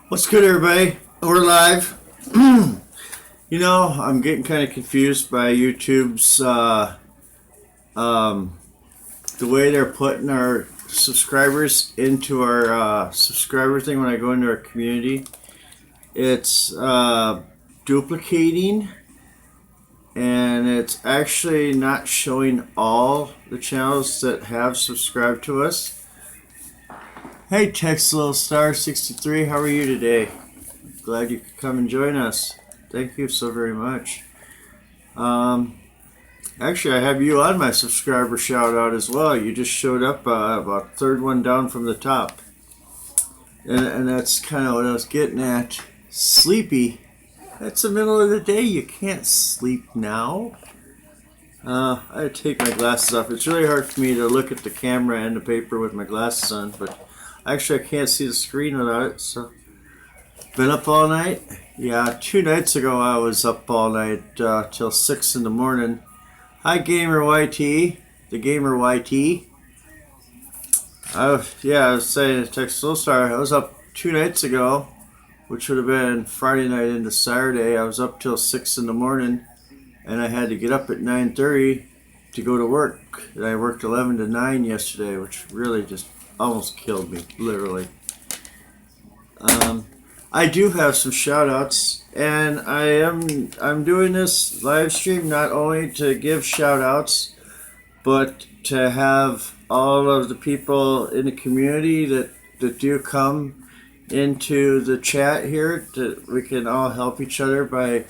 What's good, everybody? We're live. I'm getting kind of confused by YouTube's the way they're putting our subscribers into our subscriber thing when I go into our community. It's duplicating, and it's actually not showing all the channels that have subscribed to us. Hey, Tex Little Star 63, how are you today? Glad you could come and join us. Thank you so very much. Actually, I have you on my subscriber shout out as well. You just showed up about third one down from the top. And that's kind of what I was getting at. Sleepy. It's the middle of the day. You can't sleep now. I take my glasses off. It's really hard for me to look at the camera and the paper with my glasses on, but actually I can't see the screen without it, so. Been up all night? Yeah, 2 nights ago I was up all night till 6 in the morning. Hi, Gamer YT. The Gamer YT. I was saying to Texas Little Star, I was up 2 nights ago, which would have been Friday night into Saturday. I was up till 6 in the morning, and I had to get up at 9:30 to go to work. And I worked 11 to 9 yesterday, which really just almost killed me, literally. I do have some shout outs, and I'm doing this live stream not only to give shout outs, but to have all of the people in the community that do come into the chat here, that we can all help each other by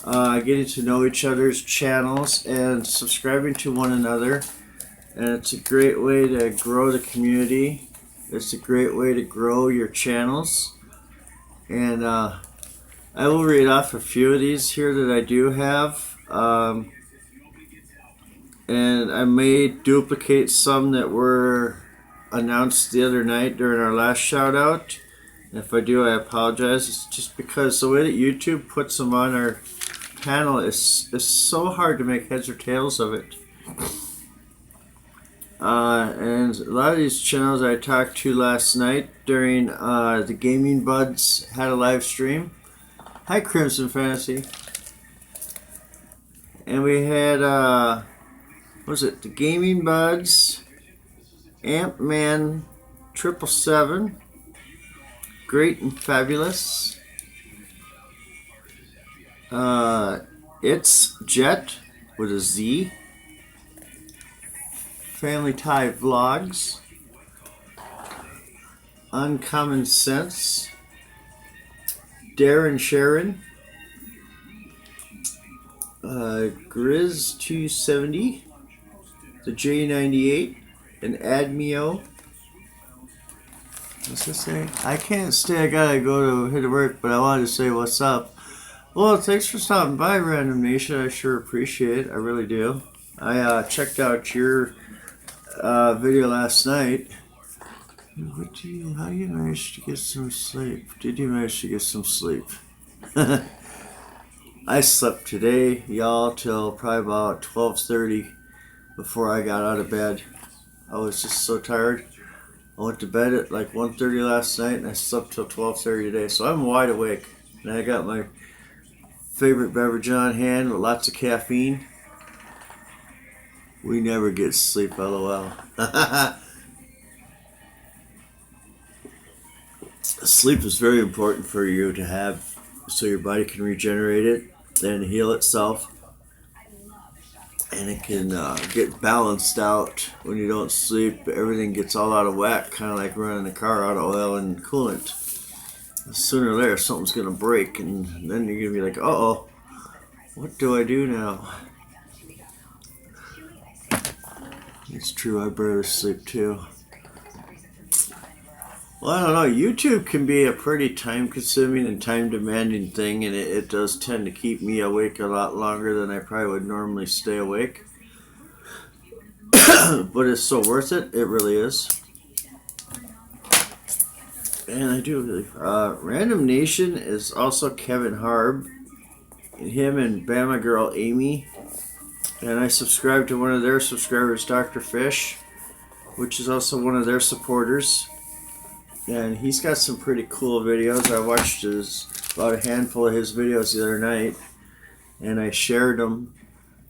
getting to know each other's channels and subscribing to one another. And it's a great way to grow the community. It's a great way to grow your channels. And I will read off a few of these here that I do have. And I may duplicate some that were announced the other night during our last shout out. If I do, I apologize. It's just because the way that YouTube puts them on our panel is so hard to make heads or tails of it. And a lot of these channels I talked to last night during the Gaming Buds had a live stream. Hi, Crimson Fantasy. And we had, what was it? The Gaming Buds, Ant-Man 777, Great and Fabulous. It's Jet with a Z. Family Tie Vlogs, Uncommon Sense, Darren Sharon, Grizz270, the J98, and Admio. What's this say? I can't stay, I gotta go to hit work, but I wanted to say what's up. Well, thanks for stopping by, Random Nation. I sure appreciate it. I really do. I checked out your video last night. How do you manage to get some sleep? Did you manage to get some sleep? I slept today, y'all, till probably about 12:30 before I got out of bed. I was just so tired. I went to bed at like 1:30 last night, and I slept till 12:30 today. So I'm wide awake, and I got my favorite beverage on hand with lots of caffeine. We never get sleep, lol. Sleep is very important for you to have so your body can regenerate it and heal itself. And it can get balanced out. When you don't sleep, everything gets all out of whack, kind of like running a car out of oil and coolant. Sooner or later, something's going to break, and then you're going to be like, uh-oh, what do I do now? It's true, I barely sleep too. Well, I don't know. YouTube can be a pretty time-consuming and time-demanding thing, and it does tend to keep me awake a lot longer than I probably would normally stay awake. But it's so worth it. It really is. And I do really. Random Nation is also Kevin Harb, and him and Bama Girl Amy. And I subscribe to one of their subscribers, Dr. Fish, which is also one of their supporters. and he's got some pretty cool videos. I watched about a handful of his videos the other night, and I shared them.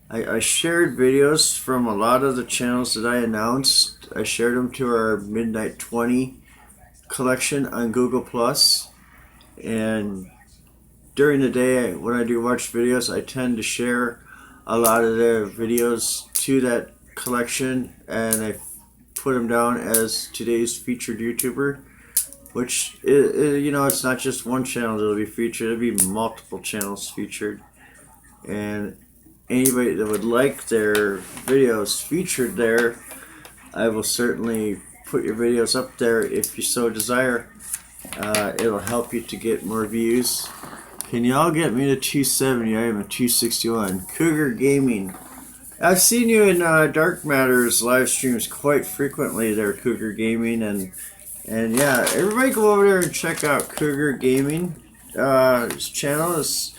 I shared videos from a lot of the channels that I announced. I shared them to our Midnight 20 collection on Google Plus, and during the day when I do watch videos, I tend to share a lot of their videos to that collection, and I put them down as today's featured YouTuber, which you know, it's not just one channel that'll be featured. It'll be multiple channels featured, and anybody that would like their videos featured there, I will certainly put your videos up there if you so desire. It'll help you to get more views. Can y'all get me to 270? I am at 261. Cougar Gaming. I've seen you in Dark Matter's live streams quite frequently there, Cougar Gaming, and yeah, everybody go over there and check out Cougar Gaming. His channel is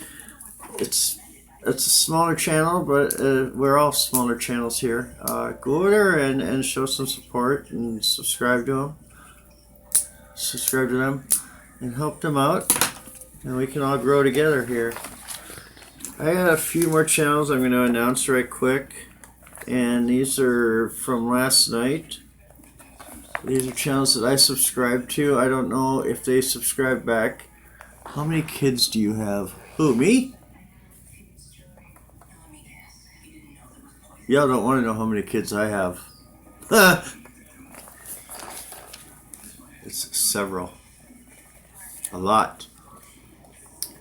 it's a smaller channel, but we're all smaller channels here. Go over there and show some support and subscribe to them. Subscribe to them and help them out, and we can all grow together here. I got a few more channels I'm going to announce right quick, and these are from last night. These are channels that I subscribe to. I don't know if they subscribe back. How many kids do you have? Who, me? Y'all don't want to know how many kids I have. It's several. A lot.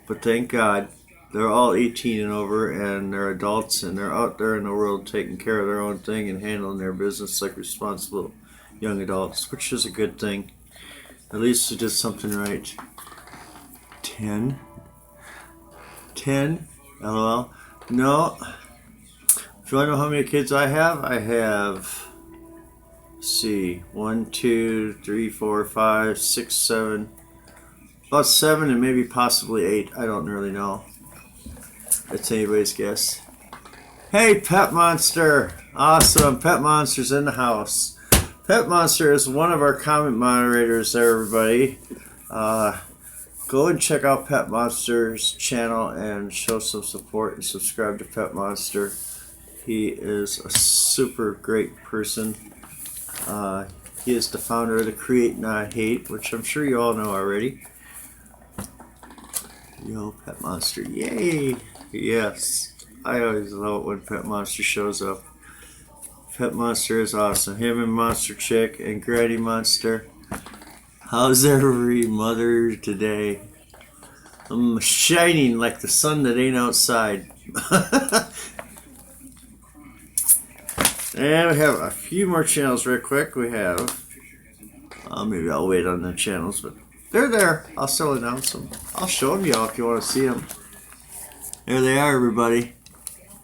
But thank God they're all 18 and over, and they're adults, and they're out there in the world taking care of their own thing and handling their business like responsible young adults, which is a good thing. At least they did something right. 10? LOL. No. If you want to know how many kids I have, let's see, 1, 2, 3, 4, 5, 6, 7, about 7 and maybe possibly 8. I don't really know. It's anybody's guess. Hey, Pet Monster! Awesome, Pet Monster's in the house. Pet Monster is one of our comment moderators there, everybody. Go and check out Pet Monster's channel and show some support and subscribe to Pet Monster. He is a super great person. He is the founder of the Create Not Hate, which I'm sure you all know already. Yo, Pet Monster, yay! Yes, I always love it when Pet Monster shows up. Pet Monster is awesome. Him and Monster Chick and Granny Monster. How's every mother today? I'm shining like the sun that ain't outside. And we have a few more channels real quick. We have, maybe I'll wait on the channels, but they're there. I'll still announce them. I'll show them y'all if you want to see them. There they are, everybody.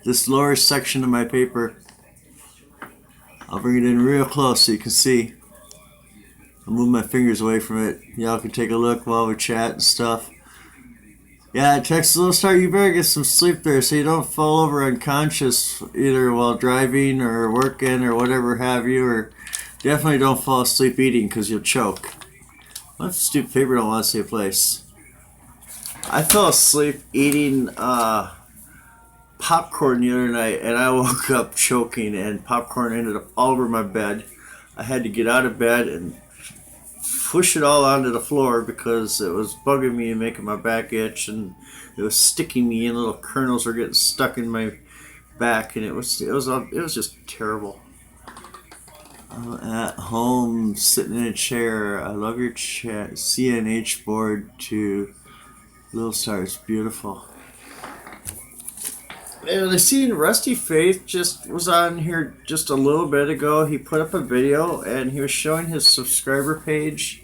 This lower section of my paper. I'll bring it in real close so you can see. I'll move my fingers away from it. Y'all can take a look while we chat and stuff. Yeah, Texas Little Star, you better get some sleep there so you don't fall over unconscious either while driving or working or whatever have you, or definitely don't fall asleep eating because you'll choke. What if stupid paper don't want to stay in place? I fell asleep eating popcorn the other night, and I woke up choking, and popcorn ended up all over my bed. I had to get out of bed and push it all onto the floor because it was bugging me and making my back itch, and it was sticking me, and little kernels were getting stuck in my back, and it was just terrible. I'm at home sitting in a chair. I love your CNH board to Little Star. It's beautiful. And I seen Rusty Faith just was on here just a little bit ago. He put up a video and he was showing his subscriber page,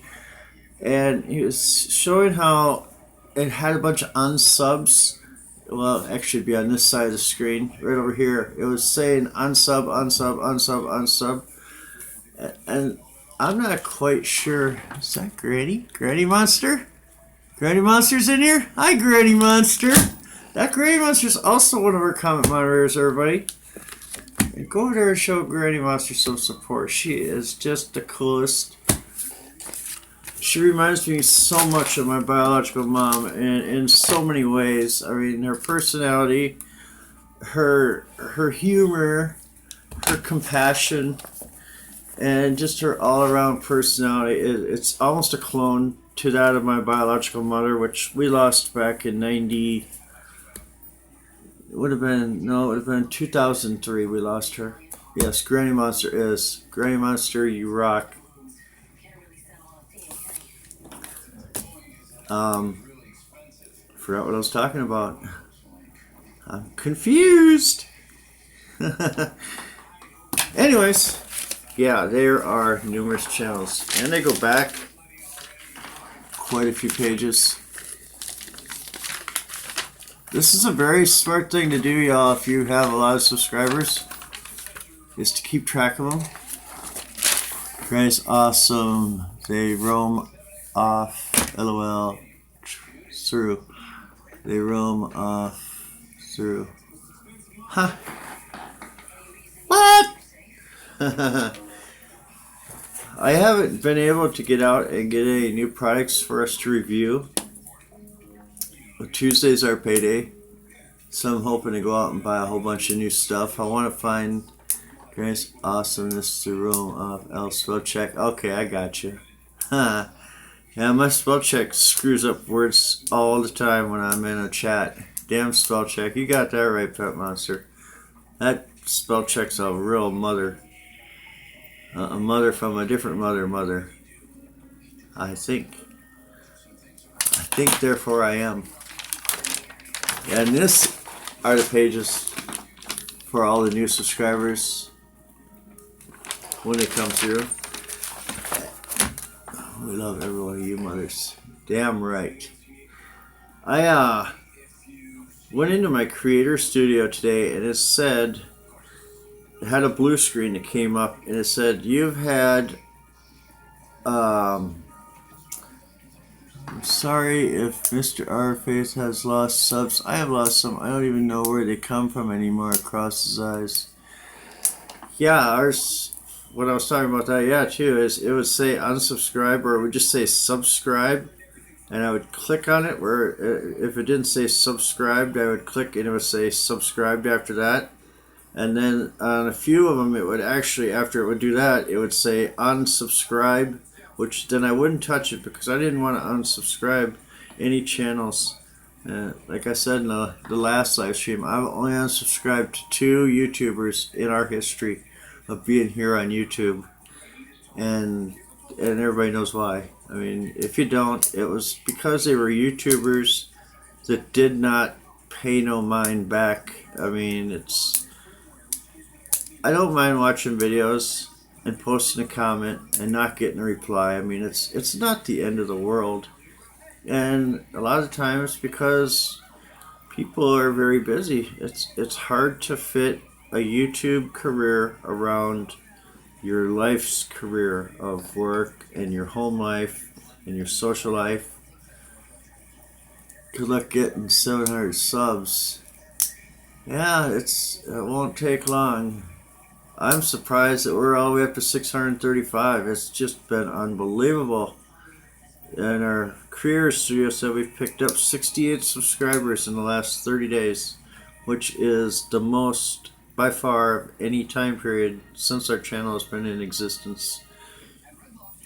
and he was showing how it had a bunch of unsubs. Well, actually it'd be on this side of the screen, right over here. It was saying unsub, unsub, unsub, unsub. And I'm not quite sure. Is that Granny? Granny Monster? Granny Monster's in here? Hi, Granny Monster. That Granny Monster is also one of our comment moderators, everybody. And go over there and show Granny Monster some support. She is just the coolest. she reminds me so much of my biological mom in so many ways. I mean, her personality, her humor, her compassion, and just her all-around personality. It's almost a clone to that of my biological mother, which we lost back in 90. It would have been 2003 we lost her. Yes, Granny Monster is. Granny Monster, you rock. Forgot what I was talking about. I'm confused. Anyways, yeah, there are numerous channels, and they go back quite a few pages. This is a very smart thing to do, y'all, if you have a lot of subscribers, is to keep track of them. Guys, awesome. They roam off, LOL, through. They roam off, through. Huh. What? I haven't been able to get out and get any new products for us to review. Tuesday's our payday, so I'm hoping to go out and buy a whole bunch of new stuff. I want to find, guys, awesomeness to roam off. L spell check. Okay, I got you. Huh. Yeah, my spell check screws up words all the time when I'm in a chat. Damn spell check. You got that right, Pet Monster. That spell check's a real mother. A mother from a different mother. I think, therefore I am. And this are the pages for all the new subscribers when they come through. We love every one of you mothers. Damn right. I went into my creator studio today, and it said, it had a blue screen that came up, and it said, you've had I'm sorry if Mr. R Face has lost subs. I have lost some. I don't even know where they come from anymore across his eyes. Yeah, ours, what I was talking about that, yeah, too, is it would say unsubscribe, or it would just say subscribe, and I would click on it, where if it didn't say subscribed, I would click and it would say subscribed after that. And then on a few of them, it would actually, after it would do that, it would say unsubscribe, which then I wouldn't touch it because I didn't want to unsubscribe any channels. Like I said in the last live stream, I've only unsubscribed to 2 YouTubers in our history of being here on YouTube, and everybody knows why. I mean, if you don't, it was because they were YouTubers that did not pay no mind back. I mean, I don't mind watching videos and posting a comment and not getting a reply. I mean, it's not the end of the world. And a lot of times, because people are very busy, it's hard to fit a YouTube career around your life's career of work and your home life and your social life. Good luck getting 700 subs. Yeah, it won't take long. I'm surprised that we're all the way up to 635. It's just been unbelievable. And our creator studio said we've picked up 68 subscribers in the last 30 days, which is the most by far of any time period since our channel has been in existence.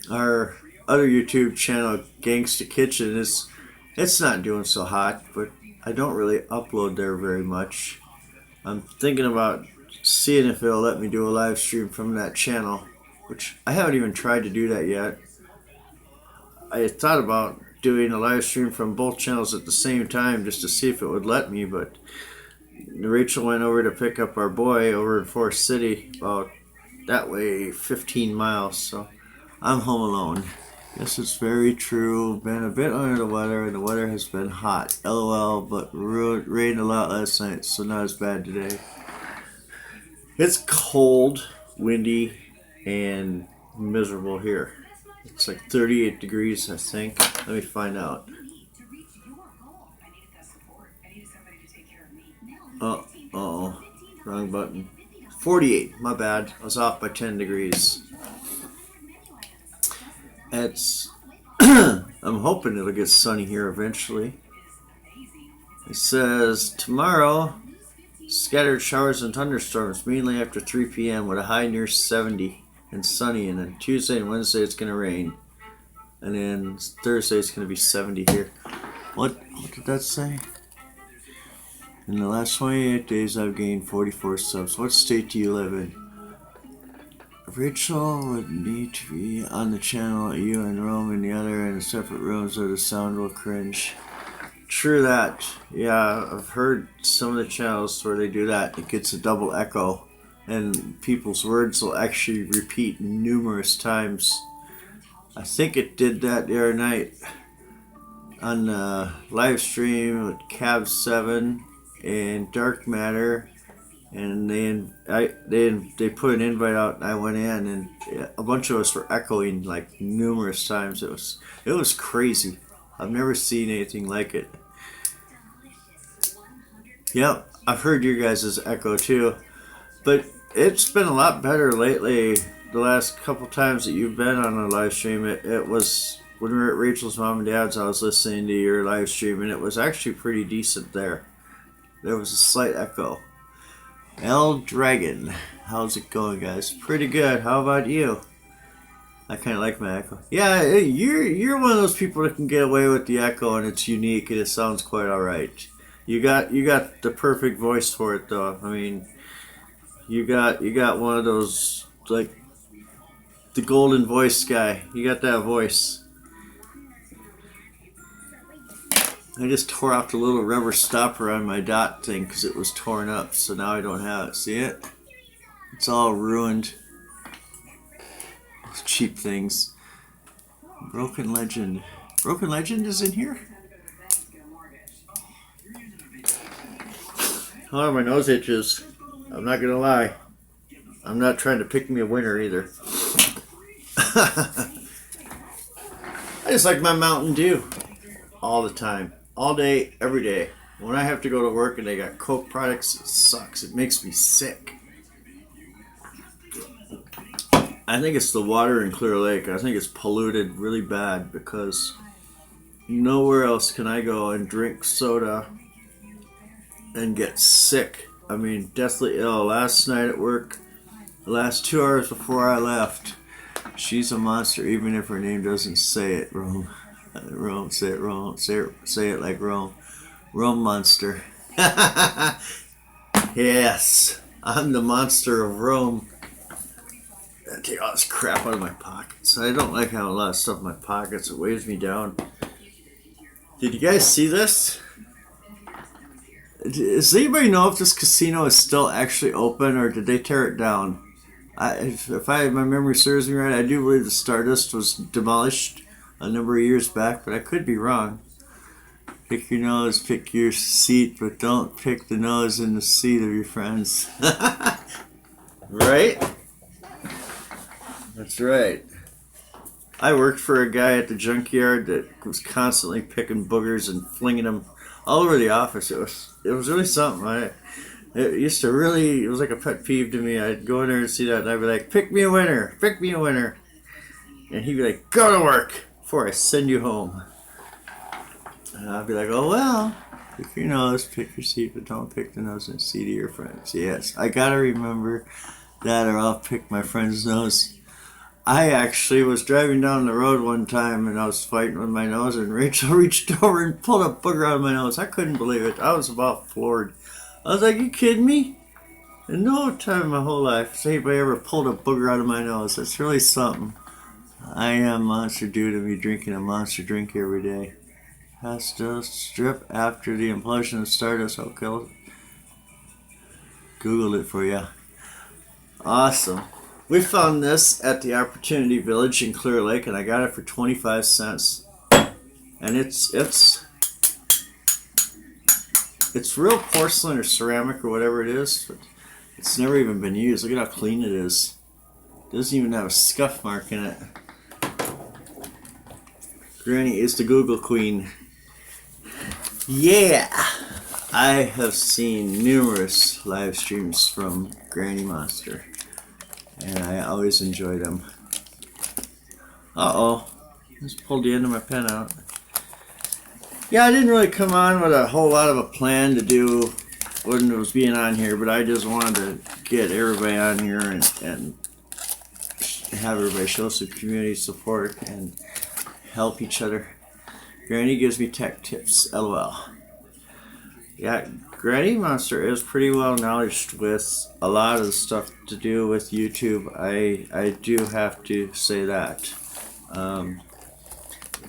Our other YouTube channel, Gangsta Kitchen, it's not doing so hot, but I don't really upload there very much. I'm thinking about seeing if it'll let me do a live stream from that channel, which I haven't even tried to do that yet. I thought about doing a live stream from both channels at the same time just to see if it would let me, but Rachel went over to pick up our boy over in Forest City, about that way 15 miles, so I'm home alone. Yes, it's very true. Been a bit under the weather, and the weather has been hot. LOL, but rained a lot last night, so not as bad today. It's cold, windy, and miserable here. It's like 38 degrees, I think. Let me find out. Uh-oh. Wrong button. 48. My bad. I was off by 10 degrees. It's I'm hoping it'll get sunny here eventually. It says tomorrow, scattered showers and thunderstorms, mainly after 3 p.m. with a high near 70 and sunny. And then Tuesday and Wednesday it's going to rain. And then Thursday it's going to be 70 here. What did that say? In the last 28 days I've gained 44 subs. What state do you live in? Rachel would need to be on the channel, you and Rome in the other, in separate rooms or the sound will cringe. True that. Yeah, I've heard some of the channels where they do that. It gets a double echo and people's words will actually repeat numerous times. I think it did that the other night on the live stream with Cab 7 and Dark Matter, and they put an invite out and I went in and a bunch of us were echoing like numerous times. It was crazy. I've never seen anything like it. Yep, I've heard your guys' echo too, but it's been a lot better lately. The last couple times that you've been on a live stream, it was when we were at Rachel's mom and dad's. I was listening to your live stream, and it was actually pretty decent there. There was a slight echo. El Dragon, how's it going, guys? Pretty good. How about you? I kind of like my echo. Yeah, you're one of those people that can get away with the echo, and it's unique, and it sounds quite all right. You got the perfect voice for it, though. I mean, you got one of those, like the golden voice guy. You got that voice. I just tore out the little rubber stopper on my dot thing because it was torn up, so now I don't have it. See it? It's all ruined. Those cheap things. Broken Legend. Broken Legend is in here? Oh, my nose itches. I'm not gonna lie. I'm not trying to pick me a winner either. I just like my Mountain Dew all the time. All day, every day. When I have to go to work and they got Coke products, it sucks. It makes me sick. I think it's the water in Clear Lake. I think it's polluted really bad because nowhere else can I go and drink soda and get sick. I mean, deathly ill. Last night at work, the last 2 hours before I left, she's a monster even if her name doesn't say it, Rome. Rome, say it, Rome. Say it like Rome. Rome monster. Yes, I'm the monster of Rome. I take all this crap out of my pockets. I don't like having a lot of stuff in my pockets. It weighs me down. Did you guys see this? Does anybody know if this casino is still actually open or did they tear it down? If my memory serves me right, I do believe the Stardust was demolished a number of years back, but I could be wrong. Pick your nose, pick your seat, but don't pick the nose in the seat of your friends. Right? That's right. I worked for a guy at the junkyard that was constantly picking boogers and flinging them all over the office. It was really something. It was like a pet peeve to me. I'd go in there and see that and I'd be like, pick me a winner, pick me a winner. And he'd be like, go to work before I send you home. And I'd be like, oh well, pick your nose, pick your seat, but don't pick the nose and seat of your friends. Yes, I gotta remember that or I'll pick my friend's nose. I actually was driving down the road one time and I was fighting with my nose and Rachel reached over and pulled a booger out of my nose. I couldn't believe it. I was about floored. I was like, you kidding me? In no time in my whole life has anybody ever pulled a booger out of my nose. That's really something. I am Monster Dew to be drinking a monster drink every day. Has to strip after the implosion of Stardust. Okay, Googled it for you. Awesome. We found this at the Opportunity Village in Clear Lake, and I got it for 25 cents. And it's real porcelain or ceramic or whatever it is, but it's never even been used. Look at how clean it is. It doesn't even have a scuff mark in it. Granny is the Google Queen. Yeah! I have seen numerous live streams from Granny Monster, and I always enjoy them. Uh-oh. Just pulled the end of my pen out. Yeah, I didn't really come on with a whole lot of a plan to do when it was being on here, but I just wanted to get everybody on here and have everybody show some community support and help each other. Granny gives me tech tips, lol. Yeah, Granny Monster is pretty well knowledged with a lot of the stuff to do with YouTube. I do have to say that.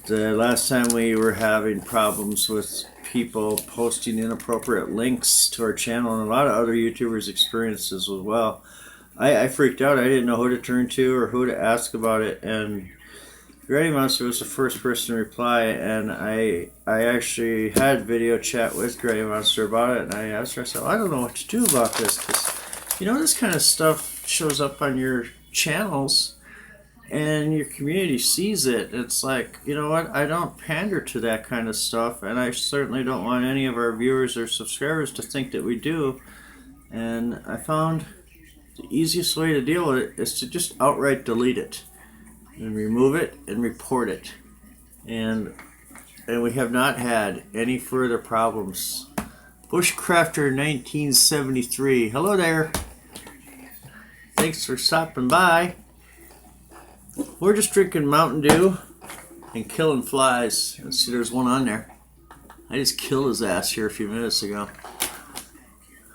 The last time we were having problems with people posting inappropriate links to our channel, and a lot of other YouTubers experienced this as well. I freaked out. I didn't know who to turn to or who to ask about it, and Granny Monster was the first person to reply, and I actually had video chat with Granny Monster about it, and I asked her, I said, I don't know what to do about this, because, you know, this kind of stuff shows up on your channels, and your community sees it. It's like, you know what, I don't pander to that kind of stuff, and I certainly don't want any of our viewers or subscribers to think that we do. And I found the easiest way to deal with it is to just outright delete it and remove it and report it. And we have not had any further problems. Bushcrafter 1973, hello there. Thanks for stopping by. We're just drinking Mountain Dew and killing flies. Let's see, there's one on there. I just killed his ass here a few minutes ago.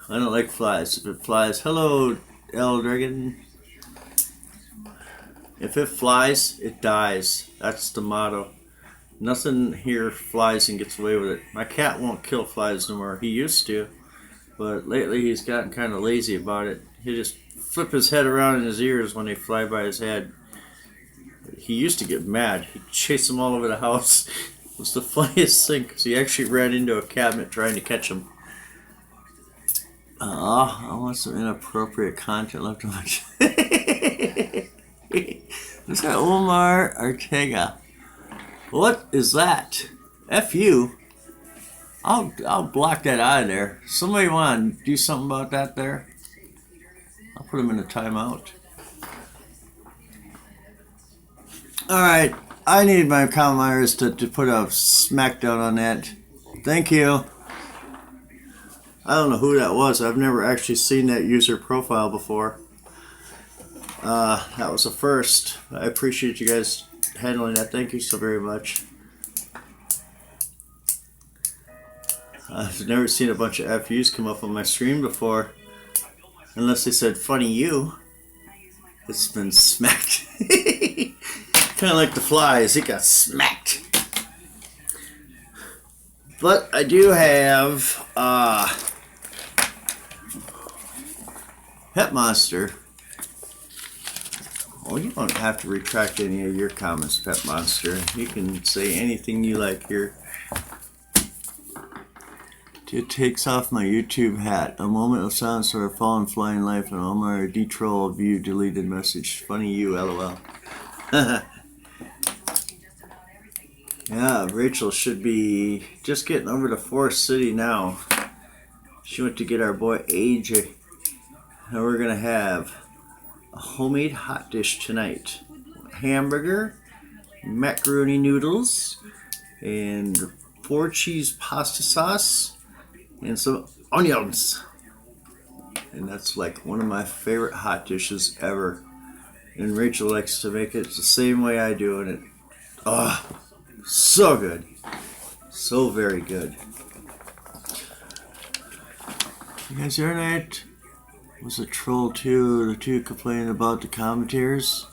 I don't like flies. If it flies, hello, L Dragon. If it flies, it dies. That's the motto. Nothing here flies and gets away with it. My cat won't kill flies no more. He used to, but lately he's gotten kind of lazy about it. He just flip his head around in his ears when they fly by his head. He used to get mad. He'd chase them all over the house. It was the funniest thing, because he actually ran into a cabinet trying to catch them. I want some inappropriate content left on my channel. Who's that? Omar Ortega. What is that? F you. I'll block that out of there. Somebody want to do something about that there? I'll put him in a timeout. Alright, I need my commenters to put a smackdown on that. Thank you. I don't know who that was. I've never actually seen that user profile before. That was a first. I appreciate you guys handling that. Thank you so very much. I've never seen a bunch of FUs come up on my screen before. Unless they said, funny you. It's been smacked. Kind of like the flies, it got smacked. But I do have Pet Monster. Oh, you don't have to retract any of your comments, Pet Monster. You can say anything you like here. It takes off my YouTube hat. A moment of silence for a fallen flying life and Omar de-troll view deleted message. Funny you, lol. Yeah, Rachel should be just getting over to Forest City now. She went to get our boy AJ. And we're going to have a homemade hot dish tonight. Hamburger, macaroni noodles, and 4-cheese pasta sauce, and some onions. And that's like one of my favorite hot dishes ever. And Rachel likes to make it the same way I do, and it, oh, so good. So very good. You guys hear that? Was a troll too? The two complaining about the commentators?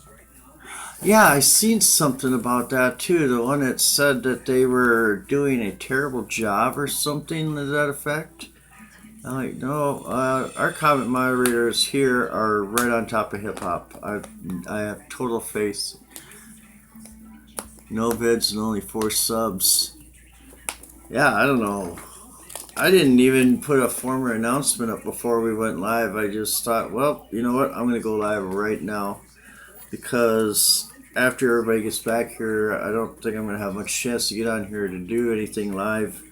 Yeah, I seen something about that too. The one that said that they were doing a terrible job or something to that effect. I'm like, no, our comment moderators here are right on top of hip-hop. I have total faith. No vids and only 4 subs. Yeah, I don't know. I didn't even put a former announcement up before we went live. I just thought, well, you know what? I'm going to go live right now. Because after everybody gets back here, I don't think I'm going to have much chance to get on here to do anything live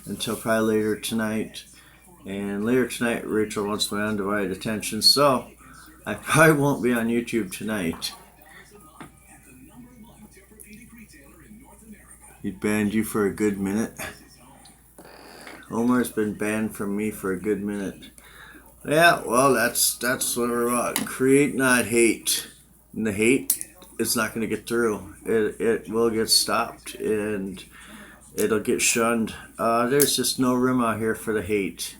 until probably later tonight. And later tonight, Rachel wants my undivided attention. So, I probably won't be on YouTube tonight. He banned you for a good minute. Omar's been banned from me for a good minute. Yeah, well, that's what we're about. Create, not hate. And the hate is not going to get through. It will get stopped, and it'll get shunned. There's just no room out here for the hate.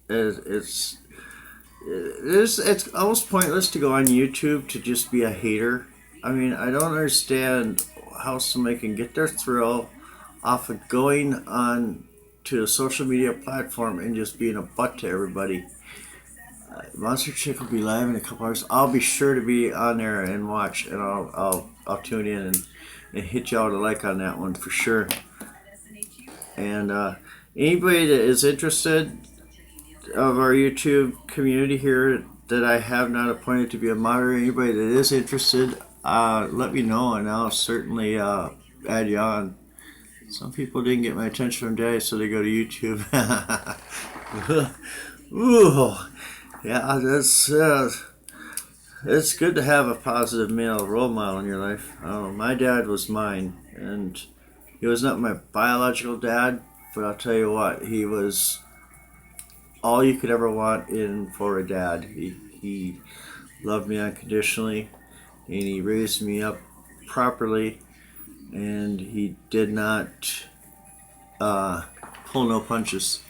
It's almost pointless to go on YouTube to just be a hater. I mean, I don't understand how somebody can get their thrill off of going on to a social media platform and just being a butt to everybody. Monster Chick will be live in a couple hours. I'll be sure to be on there and watch, and I'll tune in and hit y'all with a like on that one for sure. And anybody that is interested of our YouTube community here that I have not appointed to be a moderator, anybody that is interested, let me know, and I'll certainly add you on. Some people didn't get my attention today, so they go to YouTube. Ooh, yeah, it's good to have a positive male role model in your life. My dad was mine, and he was not my biological dad, but I'll tell you what, he was all you could ever want in for a dad. He loved me unconditionally, and he raised me up properly, and he did not pull no punches.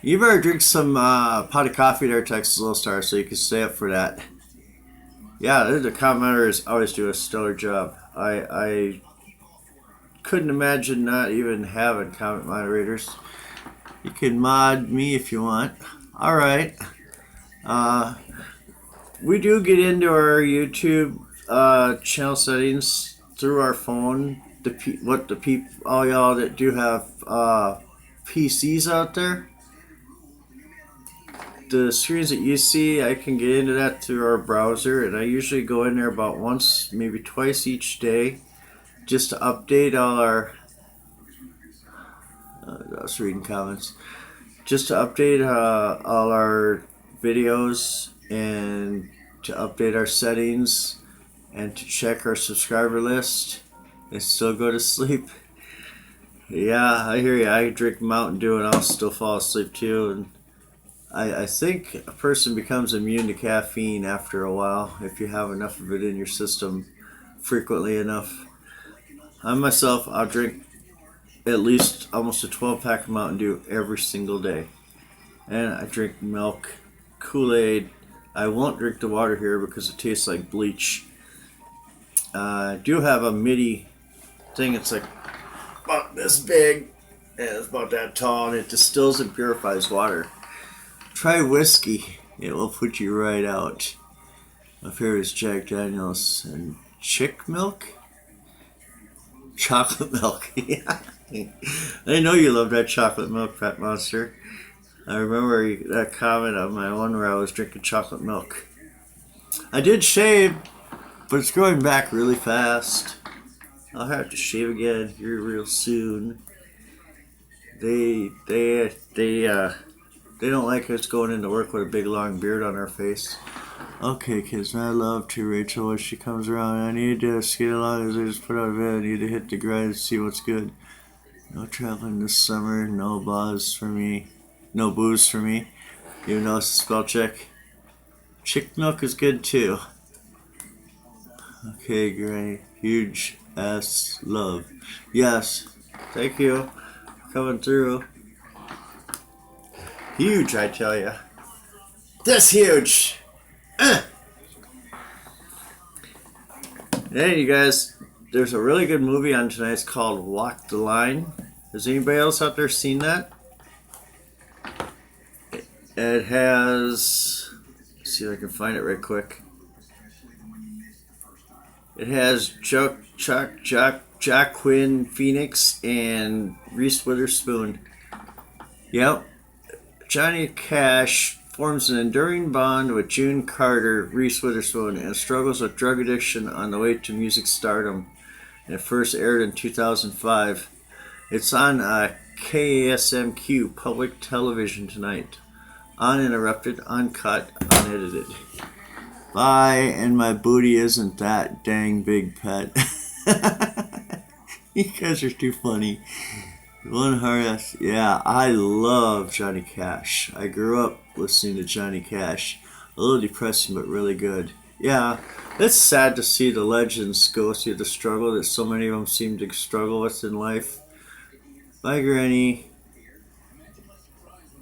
You better drink some pot of coffee there, Texas Little Star, so you can stay up for that. Yeah, the commenters always do a stellar job. I couldn't imagine not even having comment moderators. You can mod me if you want. All right. We do get into our YouTube channel settings through our phone. All y'all that do have PCs out there, the screens that you see, I can get into that through our browser, and I usually go in there about once, maybe twice each day, just to update all our. I was reading comments. Just to update all our videos, and to update our settings, and to check our subscriber list, and still go to sleep. Yeah, I hear you. I drink Mountain Dew and I'll still fall asleep too. And I think a person becomes immune to caffeine after a while if you have enough of it in your system frequently enough. I myself, I'll drink at least almost a 12-pack of Mountain Dew every single day. And I drink milk, Kool-Aid. I won't drink the water here because it tastes like bleach. I do have a MIDI thing. It's like about this big, and it's about that tall, and it distills and purifies water. Try whiskey. It will put you right out. My favorite is Jack Daniels and chick milk? Chocolate milk. Yeah. I know you love that chocolate milk, Pet Monster. I remember that comment on my one where I was drinking chocolate milk. I did shave, but it's growing back really fast. I'll have to shave again here real soon. They don't like us going into work with a big long beard on our face. Okay, kids, I love to Rachel when she comes around. I need to skate along as I just put out of bed. I need to hit the grind and see what's good. No traveling this summer. No buzz for me. No booze for me. Even though it's a spell check. Chick milk is good too. Okay, great. Huge ass love. Yes. Thank you for coming through. Huge, I tell you. That's huge. Hey, you guys. There's a really good movie on tonight. It's called Walk the Line. Has anybody else out there seen that? It has. Let's see if I can find it right quick. It has Joaquin Phoenix and Reese Witherspoon. Yep. Johnny Cash forms an enduring bond with June Carter, Reese Witherspoon, and struggles with drug addiction on the way to music stardom. And it first aired in 2005. It's on KSMQ Public Television tonight. Uninterrupted, uncut, unedited. Bye, and my booty isn't that dang big, pet. You guys are too funny. One hard ass. Yeah, I love Johnny Cash. I grew up listening to Johnny Cash. A little depressing, but really good. Yeah, it's sad to see the legends go through the struggle that so many of them seem to struggle with in life. Bye, Granny.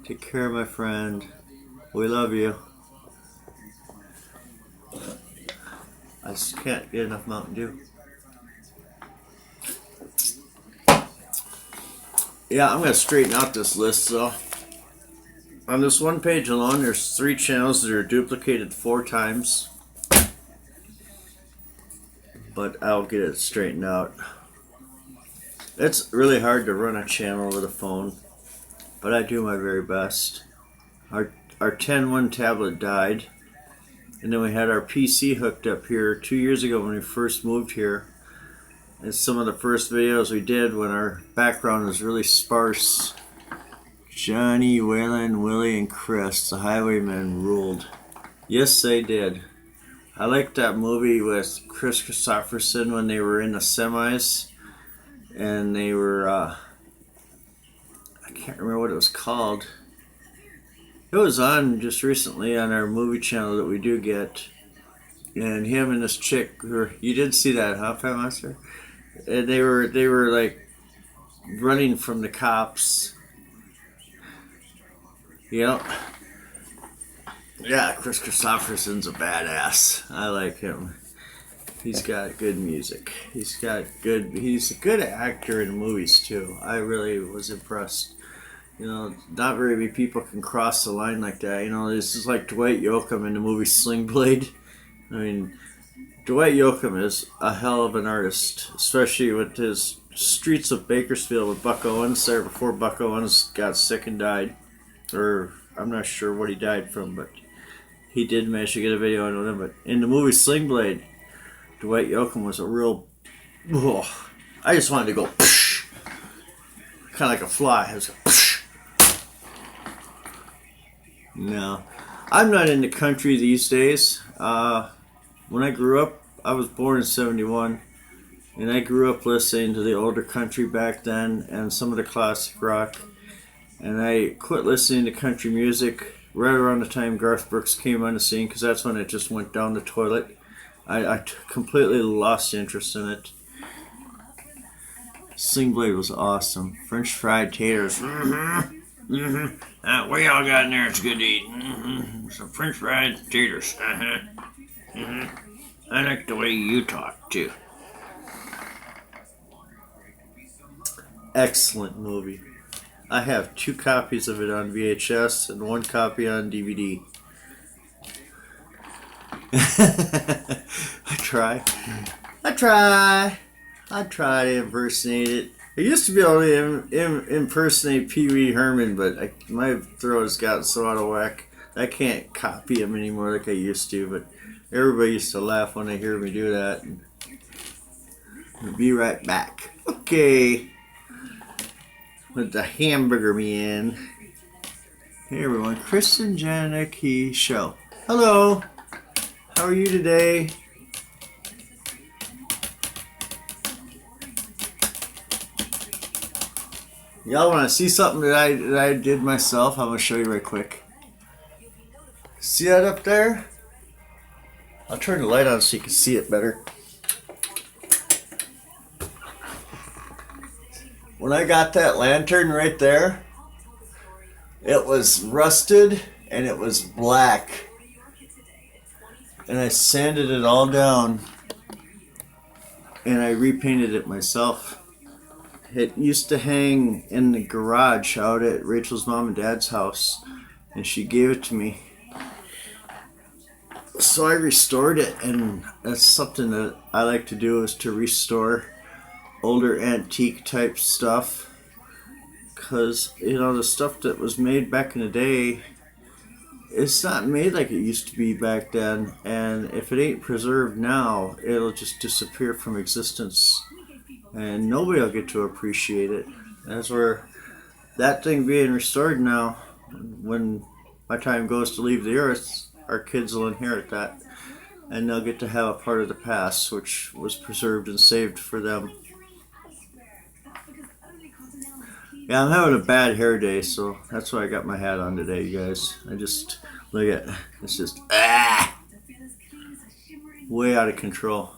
Take care of my friend. We love you. I just can't get enough Mountain Dew. Yeah, I'm going to straighten out this list though. On this one page alone, there's 3 channels that are duplicated 4 times. But I'll get it straightened out. It's really hard to run a channel with a phone, but I do my very best. Our 10-1 tablet died, and then we had our PC hooked up here 2 years ago when we first moved here. And some of the first videos we did when our background was really sparse. Johnny, Waylon, Willie, and Chris, the Highwaymen, ruled. Yes, they did. I liked that movie with Chris Christopherson when they were in the semis. And they were, I can't remember what it was called. It was on just recently on our movie channel that we do get. And him and this chick, you did see that, huh, Pat Master? And they were like running from the cops. Yep. Yeah, Chris Christopherson's a badass. I like him. He's got good music. He's a good actor in movies too. I really was impressed. You know, not very many people can cross the line like that. You know, this is like Dwight Yoakam in the movie Sling Blade. I mean, Dwight Yoakam is a hell of an artist, especially with his Streets of Bakersfield with Buck Owens there before Buck Owens got sick and died. Or, I'm not sure what he died from, but he did manage to get a video on him. But in the movie Sling Blade, Dwight Yoakam was a real... Oh, I just wanted to go... Kind of like a fly. I was like... No. I'm not into country these days. When I grew up, I was born in 71, and I grew up listening to the older country back then and some of the classic rock. And I quit listening to country music right around the time Garth Brooks came on the scene, because that's when it just went down the toilet. I completely lost interest in it. Sling Blade was awesome. French fried taters. Mm-hmm. Mm-hmm. What y'all got in there? It's good to eat. Mm-hmm. Some French fried taters. Uh-huh. Mm-hmm. I like the way you talk too. Excellent movie. I have 2 copies of it on VHS and 1 copy on DVD. I try to impersonate it. I used to be able to impersonate Pee Wee Herman, but my throat has gotten so out of whack I can't copy him anymore like I used to. But everybody used to laugh when they hear me do that. I'll be right back. Okay. With the hamburger man. Hey everyone, Chris and Janicki show. Hello. How are you today? Y'all want to see something that I did myself? I'm going to show you right quick. See that up there? I'll turn the light on so you can see it better. When I got that lantern right there, it was rusted and it was black. And I sanded it all down and I repainted it myself. It used to hang in the garage out at Rachel's mom and dad's house, and she gave it to me. So I restored it, and that's something that I like to do, is to restore older antique type stuff. Because, you know, the stuff that was made back in the day, it's not made like it used to be back then, and if it ain't preserved now, it'll just disappear from existence. And nobody will get to appreciate it. That's where that thing being restored now, when my time goes to leave the earth, our kids will inherit that. And they'll get to have a part of the past which was preserved and saved for them. Yeah, I'm having a bad hair day, so that's why I got my hat on today, you guys. I just, look at, it's just, way out of control.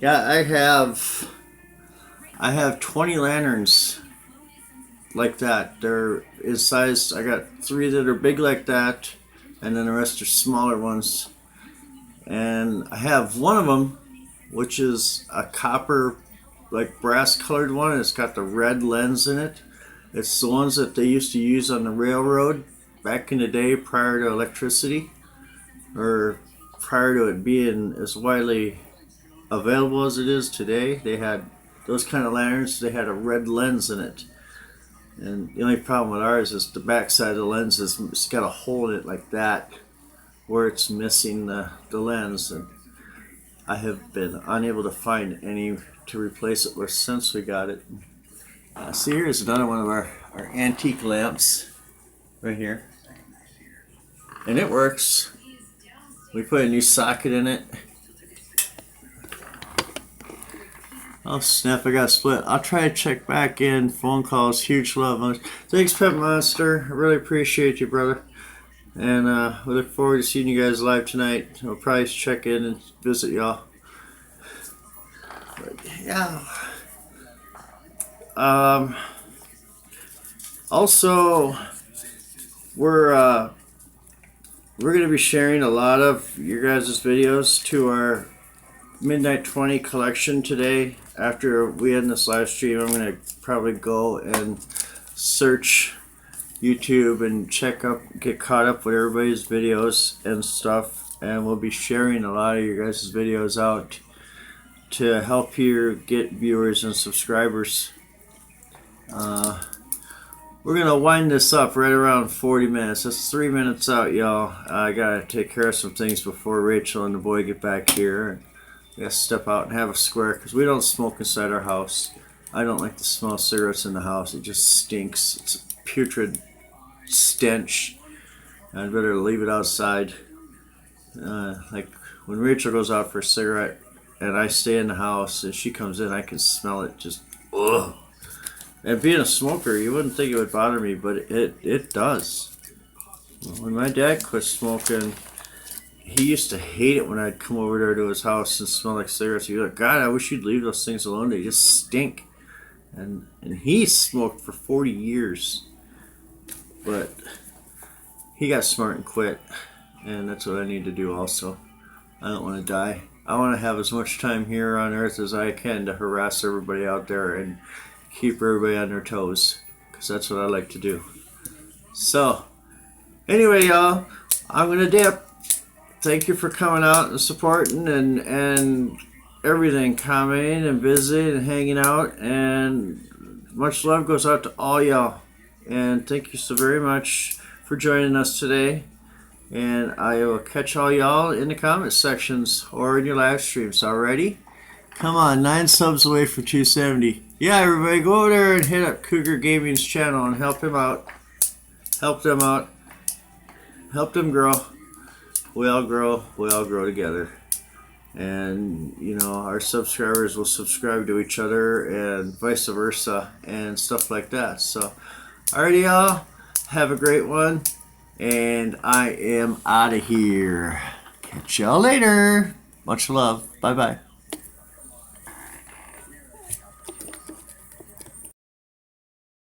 Yeah, I have 20 lanterns like that. They're is sized, I got 3 that are big like that, and then the rest are smaller ones. And I have one of them, which is a copper, like brass colored one. It's got the red lens in it. It's the ones that they used to use on the railroad back in the day prior to electricity, or prior to it being as widely available as it is today. They had those kind of lanterns. They had a red lens in it. And the only problem with ours is the back side of the lens is it's got a hole in it like that, where it's missing the lens. And I have been unable to find any to replace it with since we got it. See, here's another one of our antique lamps right here. And it works. We put a new socket in it. Oh snap, I got split. I'll try to check back in. Phone calls, huge love. Thanks, Pet Monster. I really appreciate you, brother. And we look forward to seeing you guys live tonight. We'll probably check in and visit y'all. But yeah. Also, we're gonna be sharing a lot of your guys' videos to our Midnight 20 collection today. After we end this live stream, I'm gonna probably go and search YouTube and get caught up with everybody's videos and stuff, and we'll be sharing a lot of your guys' videos out to help you get viewers and subscribers. We're gonna wind this up right around 40 minutes. That's 3 minutes out, y'all. I gotta take care of some things before Rachel and the boy get back here. I gotta step out and have a square because we don't smoke inside our house. I don't like to smell cigarettes in the house. It just stinks. It's a putrid stench. I'd better leave it outside. Like when Rachel goes out for a cigarette and I stay in the house and she comes in, I can smell it. Just ugh. And being a smoker, you wouldn't think it would bother me, but it does. When my dad quit smoking, he used to hate it when I'd come over there to his house and smell like cigarettes. He'd be like, God, I wish you'd leave those things alone. They just stink. And he smoked for 40 years. But he got smart and quit. And that's what I need to do also. I don't want to die. I want to have as much time here on earth as I can to harass everybody out there and keep everybody on their toes. Because that's what I like to do. So, anyway, y'all, I'm going to dip. Thank you for coming out and supporting and everything, commenting and visiting and hanging out. And much love goes out to all y'all. And thank you so very much for joining us today. And I will catch all y'all in the comment sections or in your live streams. Alrighty? Come on, 9 subs away from 270. Yeah, everybody, go over there and hit up Cougar Gaming's channel and help him out. Help them out. Help them grow. We all grow together. And, you know, our subscribers will subscribe to each other and vice versa and stuff like that. So, alrighty, y'all. Have a great one. And I am out of here. Catch y'all later. Much love. Bye-bye.